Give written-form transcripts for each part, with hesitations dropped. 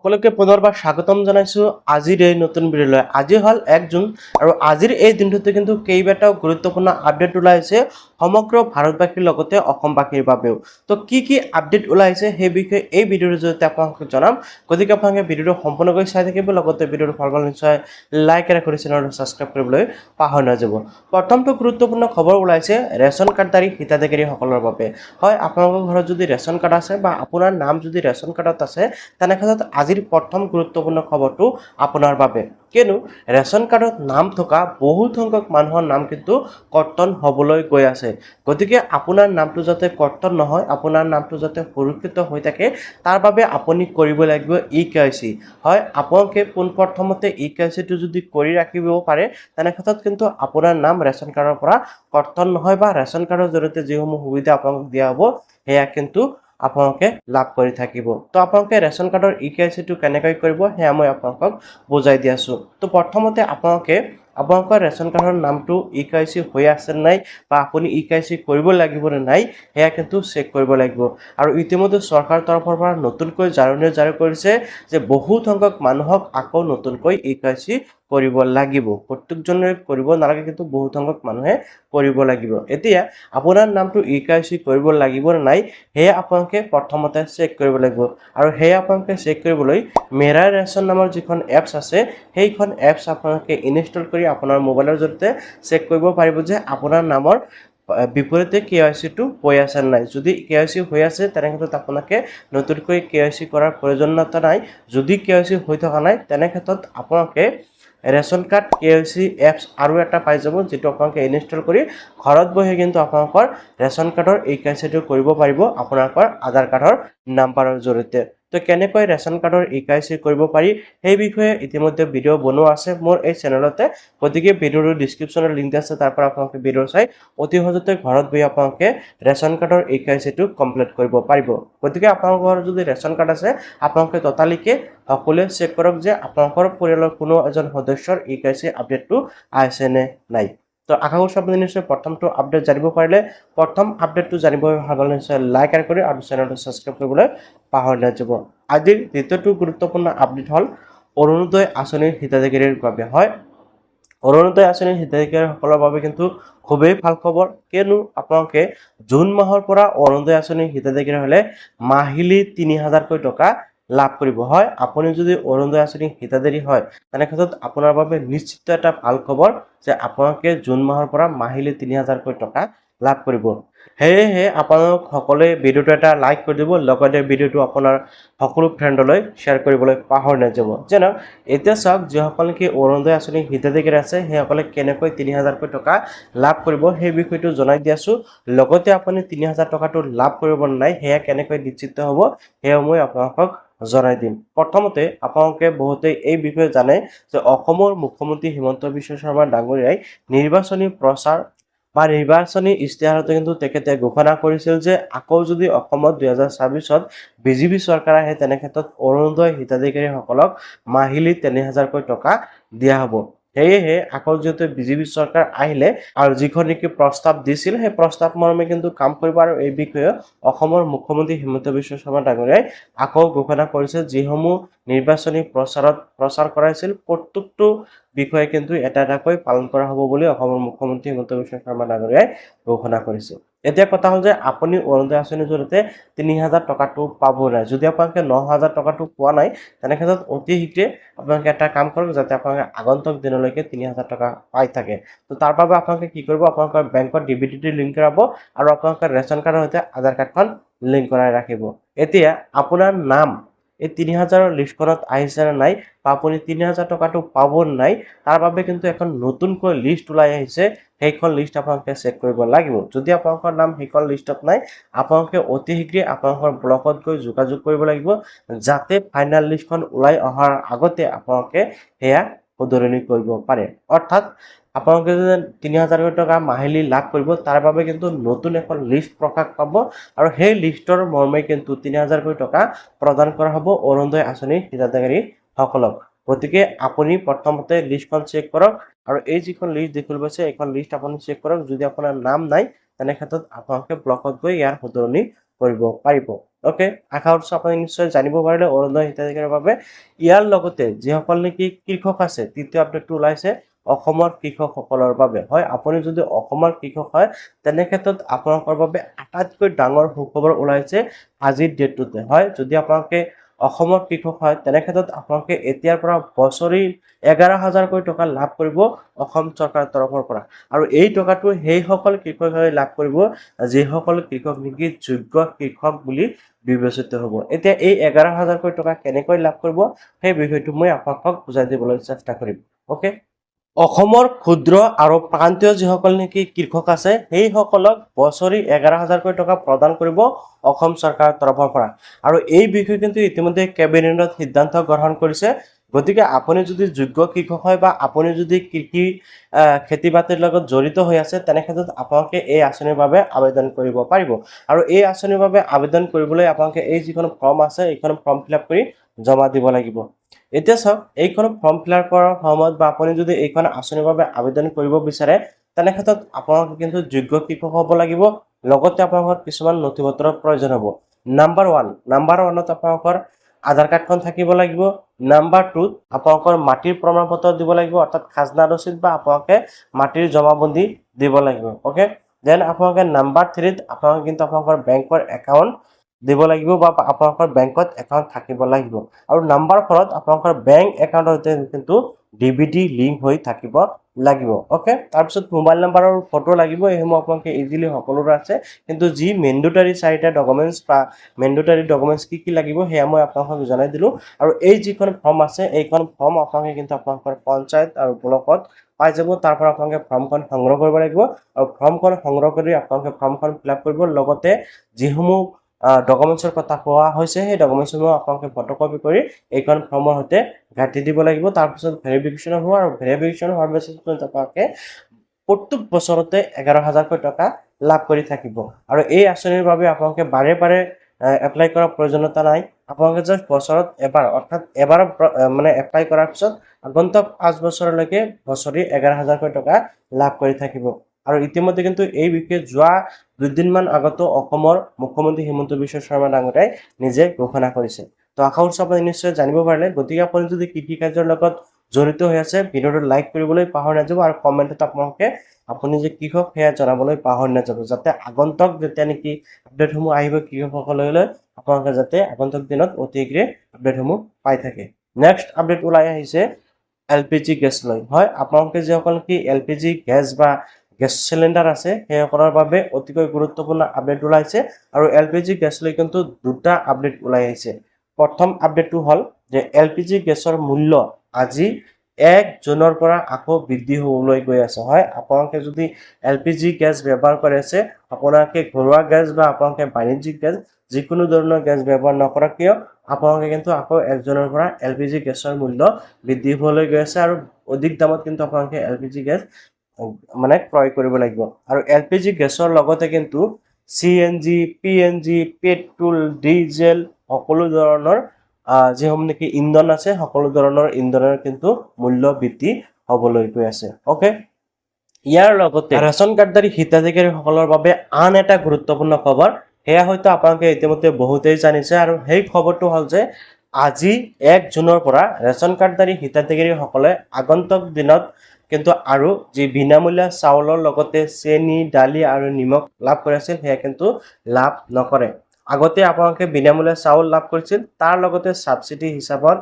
সকলোকে পুনৰবাৰ স্বাগতম জনাইছো আজিৰ এই নতুন ভিডিঅ'লৈ। আজি হল 1 জুন আৰু আজিৰ এই দিনটোতে কিন্তু কেইবাটাও গুৰুত্বপূৰ্ণ আপডেট ওলাইছে সমগ্ৰ ভাৰতবাসীৰ লগতে অসমবাসীৰ বাবেও। তো কি আপডেট ওলাইছে সেই বিষয়ে এই ভিডিঅ'ৰ জৰিয়তে আপোনাক জনাম। গতিকে আপোনালোকে ভিডিঅ'টো সম্পূৰ্ণকৈ চাই থাকিব, লগতে ভিডিঅ'টো ভাল পালে নিশ্চয় লাইক আৰু কৰি চেনেলটো সাবস্ক্ৰাইব কৰিবলৈ পাহৰি নাযাব। প্ৰথমটো গুৰুত্বপূৰ্ণ খবৰ ওলাইছে ৰেচন কাৰ্ডধাৰী হিতাধিকাৰীসকলৰ বাবে। হয়, আপোনালোকৰ ঘৰত যদি ৰেচন কাৰ্ড আছে বা আপোনাৰ নাম যদি ৰেচন কাৰ্ডত আছে তেনেক্ষেত্ৰত আজিৰ প্ৰথম গুৰুত্বপূৰ্ণ খবৰটো আপোনাৰ বাবে। কিয়নো ৰেচন কাৰ্ডত নাম থকা বহুত সংখ্যক মানুহৰ নাম কিন্তু কৰ্তন হ'বলৈ গৈ আছে। গতিকে আপোনাৰ নামটো যাতে কৰ্তন নহয়, আপোনাৰ নামটো যাতে সুৰক্ষিত হৈ থাকে, তাৰ বাবে আপুনি কৰিব লাগিব EKYC। হয়, আপোনালোকে পোনপ্ৰথমতে EKYCটো যদি কৰি ৰাখিব পাৰে তেনেক্ষেত্ৰত কিন্তু আপোনাৰ নাম ৰেচন কাৰ্ডৰ পৰা কৰ্তন নহয় বা ৰেচন কাৰ্ডৰ জৰিয়তে যিসমূহ সুবিধা আপোনাক দিয়া হ'ব সেয়া কিন্তু আপোনালোকে লাভ কৰি থাকিব। তো আপোনালোকে ৰেচন কাৰ্ডৰ EKYCটো কেনেকৈ কৰিব সেয়া মই আপোনালোকক বুজাই দি আছো। তো প্ৰথমতে আপোনালোকে আপোনালোকৰ ৰেচন কাৰ্ডৰ নামটো EKYC হৈ আছে নাই বা আপুনি EKYC কৰিব লাগিব নে নাই সেয়া কিন্তু চেক কৰিব লাগিব। আৰু ইতিমধ্যে চৰকাৰৰ তৰফৰ পৰা নতুনকৈ জাননী জাৰি কৰিছে যে বহুত সংখ্যক মানুহক আকৌ নতুনকৈ EKYC কৰিব লাগিব। প্ৰত্যেকজনে কৰিব নালাগে, কিন্তু বহুত সংখ্যক মানুহে কৰিব লাগিব। এতিয়া আপোনাৰ নামটো EKYC কৰিব লাগিব নে নাই সেয়া আপোনালোকে প্ৰথমতে চেক কৰিব লাগিব। আৰু সেয়া আপোনালোকে চেক কৰিবলৈ মেৰা ৰেচন নামৰ যিখন এপছ আছে সেইখন এপছ আপোনালোকে ইনষ্টল কৰি আপোনাৰ মোবাইলৰ জৰিয়তে চেক কৰিব পাৰিব যে আপোনাৰ নামৰ বিপৰীতে KYCটো হৈ আছে নাই। যদি KYC হৈ আছে তেনেক্ষেত্ৰত আপোনালোকে নতুনকৈ KYC কৰাৰ প্ৰয়োজনীয়তা নাই। যদি KYC হৈ থকা নাই তেনেক্ষেত্ৰত আপোনালোকে ৰেচন কাৰ্ড KYC এপছ আৰু এটা পাই যাব, যেটো আপোনালোকে ইনষ্টল কৰি ঘৰত বহি কিন্তু আপোনালোকৰ ৰেচন কাৰ্ডৰ EKYCটো কৰিব পাৰিব আপোনালোকৰ আধাৰ কাৰ্ডৰ নাম্বাৰৰ জৰিয়তে। তো কেনেকৈ ৰেচন কাৰ্ডৰ EKYC কৰিব পাৰি সেই বিষয়ে ইতিমধ্যে ভিডিঅ' বনোৱা আছে মোৰ এই চেনেলতে। গতিকে ভিডিঅ'ৰ ডিসক্ৰিপচনৰ লিংক আছে, তাৰ পৰা আপোনালোকে ভিডিঅ' চাই অতি সহজতে ঘৰত বহি আপোনালোকে ৰেচন কাৰ্ডৰ EKYCটো কমপ্লিট কৰিব পাৰিব। গতিকে আপোনালোকৰ যদি ৰেচন কাৰ্ড আছে আপোনালোকে ততালিকে সকলোৱে চেক কৰক যে আপোনালোকৰ পৰিয়ালৰ কোনো এজন সদস্যৰ EKYC আপডেটটো আহিছে নে নাই। তো আশা কৰিছোঁ আপুনি নিশ্চয় প্ৰথমটো আপডেট জানিব পাৰিলে। প্ৰথম আপডেটটো জানিবলৈ ভাল পালে নিশ্চয় লাইক কৰি আৰু চেনেলটো সাবস্ক্ৰাইব কৰিবলৈ পাহৰি নাযাব। আজিৰ দ্বিতীয়টো গুৰুত্বপূৰ্ণ আপডেট হ'ল অৰুণোদয় আঁচনিৰ হিতাধিকাৰীৰ বাবে। হয়, অৰুণোদয় আঁচনিৰ হিতাধিকাৰীসকলৰ বাবে কিন্তু খুবেই ভাল খবৰ। কিয়নো আপোনালোকে জুন মাহৰ পৰা অৰুণোদয় আঁচনিৰ হিতাধিকাৰী হ'লে মাহিলী ৩০০০কৈ টকা লাভ কৰিব। হয়, আপুনি যদি অৰুণোদয় আঁচনিৰ হিতাধিকাৰী হয় তেনেক্ষেত্ৰত আপোনাৰ বাবে নিশ্চিত এটা ভাল খবৰ যে আপোনালোকে জুন মাহৰ পৰা মাহিলী ৩০০০কৈ টকা লাভ কৰিব। সেয়েহে আপোনালোক সকলোৱে ভিডিঅ'টো এটা লাইক কৰি দিব, লগতে ভিডিঅ'টো আপোনাৰ সকলো ফ্ৰেণ্ডলৈ শ্বেয়াৰ কৰিবলৈ পাহৰি নাযাব। যেন এতিয়া চাওক, যিসকলে কি অৰুণোদয় আঁচনিৰ হিতাধিকাৰী আছে সেইসকলে কেনেকৈ ৩০০০কৈ টকা লাভ কৰিব সেই বিষয়টো জনাই দি আছো। লগতে আপুনি ৩০০০ টকাটো লাভ কৰিব নাই সেয়া কেনেকৈ নিশ্চিত হ'ব সেয়া মই আপোনালোকক জনাই দিম। প্ৰথমতে আপোনালোকে বহুতে এই বিষয়ে জানে যে অসমৰ মুখ্যমন্ত্ৰী হিমন্ত বিশ্ব শৰ্মা ডাঙৰীয়াই নিৰ্বাচনী প্ৰচাৰ বা নিৰ্বাচনী ইস্তাহাৰতে কিন্তু তেখেতে ঘোষণা কৰিছিল যে আকৌ যদি অসমত 2024ত বিজেপি চৰকাৰ আহে তেনেক্ষেত্ৰত অৰুণোদয় হিতাধিকাৰীসকলক মাহিলী ৩০০০কৈ টকা দিয়া হ'ব। সেয়েহে আকৌ যিহেতু বিজেপি চৰকাৰ আহিলে আৰু যিখন নেকি প্ৰস্তাৱ দিছিল সেই প্ৰস্তাৱ মৰ্মে কিন্তু কাম কৰিব। আৰু এই বিষয়ে অসমৰ মুখ্যমন্ত্ৰী হিমন্ত বিশ্ব শৰ্মা ডাঙৰীয়াই আকৌ ঘোষণা কৰিছে যিসমূহ নিৰ্বাচনী প্ৰচাৰ কৰাইছিল প্ৰত্যেকটো বিষয়ে কিন্তু এটা এটাকৈ পালন কৰা হ'ব বুলি অসমৰ মুখ্যমন্ত্ৰী হিমন্ত বিশ্ব শৰ্মা ডাঙৰীয়াই ঘোষণা কৰিছে। এতিয়া কথা হ'ল যে আপুনি অৰুণোদয় আঁচনিৰ জৰিয়তে ৩০০০ টকাটো পাব নাই। যদি আপোনালোকে ৯০০০ টকাটো পোৱা নাই তেনেক্ষেত্ৰত অতি শীঘ্ৰে আপোনালোকে এটা কাম কৰক যাতে আপোনালোকে আগন্তুক দিনলৈকে ৩০০০ টকা পাই থাকে। তো তাৰ বাবে আপোনালোকে কি কৰিব, আপোনালোকৰ বেংকত DBT লিংক কৰাব আৰু আপোনালোকৰ ৰেচন কাৰ্ডৰ সৈতে আধাৰ কাৰ্ডখন লিংক কৰাই ৰাখিব। এতিয়া আপোনাৰ নাম এই ৩০০০ৰ লিষ্টখনত আহিছে নে নাই বা আপুনি ৩০০০ টকাটো পাব নাই তাৰ বাবে কিন্তু এখন নতুনকৈ লিষ্ট ওলাই আহিছে। সেইখন লিষ্ট আপোনালোকে চেক কৰিব লাগিব। যদি আপোনালোকৰ নাম সেইখন লিষ্টত নাই আপোনালোকে অতি শীঘ্ৰে আপোনালোকৰ ব্লকত গৈ যোগাযোগ কৰিব লাগিব, যাতে ফাইনেল লিষ্টখন ওলাই অহাৰ আগতে আপোনালোকে সেয়া শুধৰণি কৰিব পাৰে। অৰ্থাৎ আপোনালোকে যে ৩০০০ টকা মাহিলী লাভ কৰিব তাৰ বাবে কিন্তু নতুন এখন লিষ্ট প্ৰকাশ পাব আৰু সেই লিষ্টৰ মৰ্মে কিন্তু ৩০০০কৈ টকা প্ৰদান কৰা হ'ব অৰুণোদয় আঁচনিৰ হিতাধিকাৰীসকলক। গতিকে আপুনি প্ৰথমতে লিষ্টখন চেক কৰক আৰু এই যিখন লিষ্ট দেখিবলৈ পাইছে এইখন লিষ্ট আপুনি চেক কৰক। যদি আপোনাৰ নাম নাই তেনেক্ষেত্ৰত আপোনালোকে ব্লকত গৈ ইয়াৰ শুধৰণি কৰিব পাৰিব। ওকে, আশা কৰিছোঁ আপুনি নিশ্চয় জানিব পাৰিলে অৰুণোদয় হিতাধিকাৰীৰ বাবে। ইয়াৰ লগতে যিসকল নেকি কৃষক আছে, তৃতীয় আপডেটটো ওলাইছে অসমৰ কৃষকসকলৰ বাবে। হয়, আপুনি যদি অসমৰ কৃষক হয় তেনে ক্ষেত্ৰত আপোনালোকৰ বাবে আটাইতকৈ ডাঙৰ সুখবৰ ওলাইছে আজিৰ ডেটটোতে। হয়, যদি আপোনালোকে অসমৰ কৃষক হয় তেনে ক্ষেত্ৰত আপোনালোকে এতিয়াৰ পৰা বছৰি 11,000কৈ টকা লাভ কৰিব অসম চৰকাৰৰ তৰফৰ পৰা। আৰু এই টকাটো সেইসকল কৃষকে লাভ কৰিব যিসকল কৃষক নেকি যোগ্য কৃষক বুলি বিবেচিত হ'ব। এতিয়া এই 11,000কৈ টকা কেনেকৈ লাভ কৰিব সেই বিষয়টো মই আপোনালোকক বুজাই দিবলৈ চেষ্টা কৰিম। ওকে, অসমৰ ক্ষুদ্ৰ আৰু প্ৰান্তীয় যিসকল নেকি কৃষক আছে সেইসকলক বছৰি 11,000কৈ টকা প্ৰদান কৰিব অসম চৰকাৰৰ তৰফৰ পৰা। আৰু এই বিষয়ে কিন্তু ইতিমধ্যে কেবিনেটত সিদ্ধান্ত গ্ৰহণ কৰিছে। গতিকে আপুনি যদি যোগ্য কৃষক হয় বা আপুনি যদি খেতি বাতিৰ লগত জড়িত হৈ আছে তেনে ক্ষেত্ৰত আপোনালোকে এই আঁচনিৰ বাবে আবেদন কৰিব পাৰিব। আৰু এই আঁচনিৰ বাবে আবেদন কৰিবলৈ আপোনালোকে এই যিখন ফৰ্ম আছে এইখন ফৰ্ম ফিল আপ কৰি জমা দিব লাগিব। এতিয়া চাওক, এইখন ফৰ্ম ফিল আপ কৰাৰ সময়ত বা আপুনি যদি এইখন আঁচনিৰ বাবে আবেদন কৰিব বিচাৰে তেনে ক্ষেত্ৰত আপোনালোকে কিন্তু যোগ্য কৃষক হ'ব লাগিব। লগতে আপোনালোকৰ কিছুমান নথি পত্ৰৰ প্ৰয়োজন হ'ব। নাম্বাৰ ওৱানত আপোনালোকৰ আধাৰ কাৰ্ডখন থাকিব লাগিব। নাম্বাৰ 2ত আপোনালোকৰ মাটিৰ প্ৰমাণ পত্ৰ দিব লাগিব, অৰ্থাৎ খাজনা ৰচিদ বা আপোনালোকে মাটিৰ জমাবন্দী দিব লাগিব। ওকে, দেন আপোনালোকে নাম্বাৰ 3ত আপোনালোকে কিন্তু আপোনালোকৰ বেংকৰ একাউণ্ট দিব লাগিব বা আপোনালোকৰ বেংকত একাউণ্ট থাকিব লাগিব। আৰু নাম্বাৰ 4ত আপোনালোকৰ বেংক একাউণ্টৰ সৈতে কিন্তু ডিবিটি লিংক হৈ থাকিব লাগিব। ওকে, তাৰপিছত মোবাইল নাম্বাৰৰ ফটো লাগিব। এইসমূহ আপোনালোকে ইজিলি সকলোৰে আছে, কিন্তু যি মেণ্ডেটৰী 4টা ডকুমেণ্টছ বা মেণ্ডেটৰী ডকুমেণ্টছ কি লাগিব সেয়া মই আপোনালোকক জনাই দিলোঁ। আৰু এই যিখন ফৰ্ম আছে এইখন ফৰ্ম আপোনালোকে কিন্তু আপোনালোকৰ পঞ্চায়ত আৰু ব্লকত পাই যাব। তাৰ পৰা আপোনালোকে ফৰ্মখন সংগ্ৰহ কৰিব লাগিব। আৰু ফৰ্মখন সংগ্ৰহ কৰি আপোনালোকে ফৰ্মখন ফিল আপ কৰিব। লগতে যিসমূহ ডকুমেণ্টছৰ কথা কোৱা হৈছে সেই ডকুমেণ্টছসমূহ আপোনালোকে ফটোকপি কৰি এইখন ফৰ্মৰ সৈতে গাঁঠি দিব লাগিব। তাৰপিছত ভেৰিফিকেশ্যন হ'ব, আৰু ভেৰিফিকেশ্যন হোৱাৰ পিছত আপোনালোকে প্ৰত্যেক বছৰতে 11,000কৈ টকা লাভ কৰি থাকিব। আৰু এই আঁচনিৰ বাবে আপোনালোকে বাৰে বাৰে এপ্লাই কৰাৰ প্ৰয়োজনীয়তা নাই। আপোনালোকে জাষ্ট বছৰত এবাৰ, অৰ্থাৎ এবাৰ মানে এপ্লাই কৰাৰ পিছত আগন্তুক 5 বছৰলৈকে বছৰি 11,000কৈ টকা লাভ কৰি থাকিব। আৰু ইতিমধ্যে কিন্তু এই বিষয়ে যোৱা 2 দিনমান আগতো অসমৰ মুখ্যমন্ত্ৰী হিমন্ত বিশ্ব শৰ্মা ডাঙৰীয়াই নিজে ঘোষণা কৰিছে। তো আশা কৰিছোঁ আপুনি নিশ্চয় জানিব পাৰিলে। গতিকে আপুনি যদি কৃষি কাৰ্যৰ লগত জড়িত হৈ আছে ভিডিঅ'টো লাইক কৰিবলৈ পাহৰি নাযাব, আৰু কমেণ্টত আপোনালোকে আপুনি যে কৃষক সেয়া জনাবলৈ পাহৰি নাযাব, যাতে আগন্তুক যেতিয়া নেকি আপডেটসমূহ আহিব কৃষকসকললৈ আপোনালোকে যাতে আগন্তুক দিনত অতি শীঘ্ৰে আপডেটসমূহ পাই থাকে। নেক্সট আপডেট ওলাই আহিছে LPG গেছ লৈ। হয়, আপোনালোকে যিসকল কি LPG গেছ বা গেছ চিলিণ্ডাৰ আছে সেইসকলৰ বাবে অতিকৈ গুৰুত্বপূৰ্ণ আপডেট ওলাইছে। আৰু LPG গেছ লৈ কিন্তু 2টা আপডেট ওলাই আহিছে। প্ৰথম আপডেটটো হ'ল যে LPG গেছৰ মূল্য আজি 1 জুনৰ পৰা আকৌ বৃদ্ধি হ'বলৈ গৈ আছে। হয়, আপোনালোকে যদি LPG গেছ ব্যৱহাৰ কৰি আছে, আপোনালোকে ঘৰুৱা গেছ বা আপোনালোকে বাণিজ্যিক গেছ যিকোনো ধৰণৰ গেছ ব্যৱহাৰ নকৰক কিয় আপোনালোকে কিন্তু আকৌ 1 জুনৰ পৰা LPG গেছৰ মূল্য বৃদ্ধি হ'বলৈ গৈ আছে। আৰু অধিক দামত কিন্তু আপোনালোকে LPG গেছ মানে ক্ৰয় কৰিব লাগিব। আৰু LPG গেছৰ লগতে কিন্তু CNG, PNG, পেট্ৰল, ডিজেল সকলো ধৰণৰ যিসমূহ নেকি ইন্ধন আছে সকলো ধৰণৰ ইন্ধনৰ কিন্তু মূল্য বৃদ্ধি হ'বলৈ গৈ আছে। ওকে, ইয়াৰ লগতে ৰেচন কাৰ্ডধাৰী হিতাধিকাৰীসকলৰ বাবে আন এটা গুৰুত্বপূৰ্ণ খবৰ, সেয়া হয়তো আপোনালোকে ইতিমধ্যে বহুতেই জানিছে। আৰু সেই খবৰটো হ'ল যে আজি 1 জুনৰ পৰা ৰেচন কাৰ্ডধাৰী হিতাধিকাৰীসকলে আগন্তুক দিনত কিন্তু আৰু যি বিনামূলীয়া চাউলৰ লগতে চেনি, দালি আৰু নিমখ লাভ কৰি আছিল সেয়া কিন্তু লাভ নকৰে। আগতে আপোনালোকে বিনামূলীয়া চাউল লাভ কৰিছিল, তাৰ লগতে ছাবচিডি হিচাপত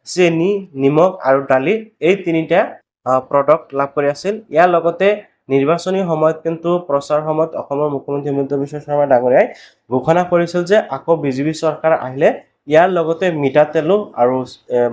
চেনি, নিমখ আৰু দালি এই 3টা প্ৰডাক্ট লাভ কৰি আছিল। ইয়াৰ লগতে নিৰ্বাচনী সময়ত কিন্তু প্ৰচাৰ সময়ত অসমৰ মুখ্যমন্ত্ৰী হিমন্ত বিশ্ব শৰ্মা ডাঙৰীয়াই ঘোষণা কৰিছিল যে আকৌ বিজেপি চৰকাৰ আহিলে ইয়াৰ লগতে মিঠাতেলো আৰু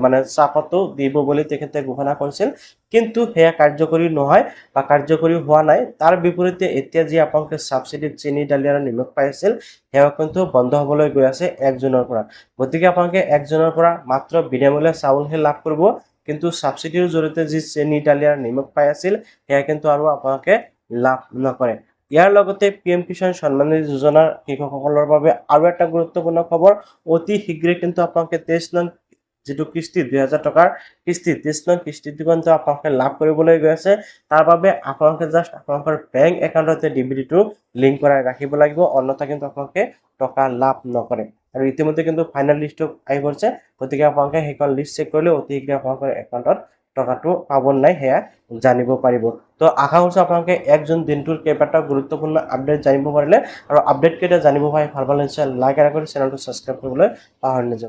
মানে চাহপাতো দিব বুলি তেখেতে ঘোষণা কৰিছিল, কিন্তু সেয়া কাৰ্যকৰী নহয় বা কাৰ্যকৰী হোৱা নাই। তাৰ বিপৰীতে এতিয়া যি আপোনালোকে ছাবচিডিত চেনি, দালি আৰু নিমখ পাই আছিল সেয়া কিন্তু বন্ধ হ'বলৈ গৈ আছে 1 জুনৰ পৰা। গতিকে আপোনালোকে 1 জুনৰ পৰা মাত্ৰ বিনামূলীয়া চাউলহে লাভ কৰিব, কিন্তু ছাবচিডিৰ জৰিয়তে যি চেনি, দালি আৰু নিমখ পাই আছিল সেয়া কিন্তু আৰু আপোনালোকে লাভ নকৰে। ইয়াৰ লগতে PM কিষাণ সন্মান নিধি যোজনাৰ কৃষকসকলৰ বাবে আৰু এটা গুৰুত্বপূৰ্ণ খবৰ, অতি শীঘ্ৰে কিন্তু আপোনালোকে 23 নং যিটো কিস্তি 2,000 টকাৰ কিস্তি 23 নং কিস্তিটো কিন্তু আপোনালোকে লাভ কৰিবলৈ গৈ আছে। তাৰ বাবে আপোনালোকে জাষ্ট আপোনালোকৰ বেংক একাউণ্টতে ডিবিটিটো লিংক কৰাই ৰাখিব লাগিব, অন্যথা কিন্তু আপোনালোকে টকা লাভ নকৰে। আৰু ইতিমধ্যে কিন্তু ফাইনেল লিষ্টটো আহি পৰিছে গতিকে আপোনালোকে সেইখন লিষ্ট চেক কৰিলে অতি শীঘ্ৰে আপোনালোকৰ একাউণ্টত টকাটো পাব নাই সেয়া জানিব পাৰিব তো আশা কৰিছোঁ আপোনালোকে 1 জুন দিনটোৰ কেইবাটাও গুৰুত্বপূৰ্ণ আপডেট জানিব পাৰিলে আৰু আপডেট কেইটা জানিব পাৰি ভাল নিশ্চয় লাইক আৰু কৰি চেনেলটো ছাবস্ক্ৰাইব কৰিবলৈ পাহৰি নাযাব